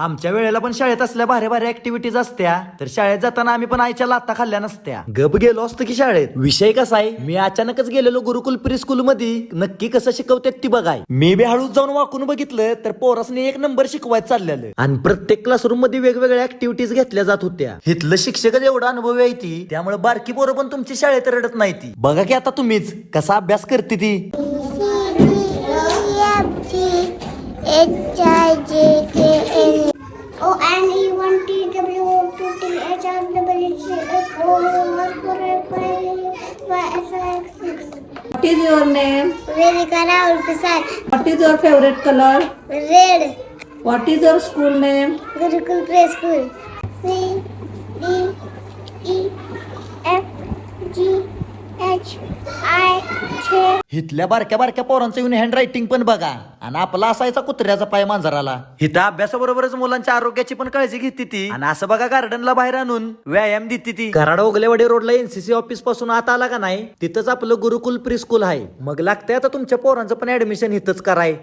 आमच्या वेळेला पण शाळेत असल्या भारी भारी ऍक्टिव्हिटीज असत्या, तर शाळेत जाताना आम्ही पण आईच्या लाता खाल्ल्या नसत्या. गप गेलो असतो की शाळेत. विषय कसा आहे, मी अचानकच गेलेलो गुरुकुल प्री स्कूल मध्ये, नक्की कसं शिकवतात ती बघाय. मी बी हळूच जाऊन वाकून बघितलं तर पोरासनी एक नंबर शिकवायचं चाललेलं आणि प्रत्येक क्लासरूम मध्ये वेगवेगळ्या ऍक्टिव्हिटीज घेतल्या जात होत्या. इथलं शिक्षकच एवढा अनुभवी आहे ती, त्यामुळे बारकी पोरं पण तुमची शाळेत रडत नाही ती. बघा की आता तुम्हीच कसा अभ्यास करते ती. What is your name? Vedika Rahul Prasad. What is your favorite color? Red. What is your school name? Gurukul Preschool. C D E F G H I J. इथल्या बारक्या बारक्या पोरांचं येऊन हँड रायटिंग पण बघा, आणि आपला असायचा कुत्र्याचा पाय मांजराला. इथं अभ्यासाबरोबरच मुलांच्या आरोग्याची पण काळजी घेते ती. आणि असं बघा गार्डनला बाहेर आणून व्यायाम देते ती. कराड ओगलेवाडी रोडला एनसीसी ऑफिस पासून आता आला का नाही, तिथंच आपलं गुरुकुल प्री स्कूल आहे. मग लागतंय आता तुमच्या पोरांचं पण ऍडमिशन इथंच कराय.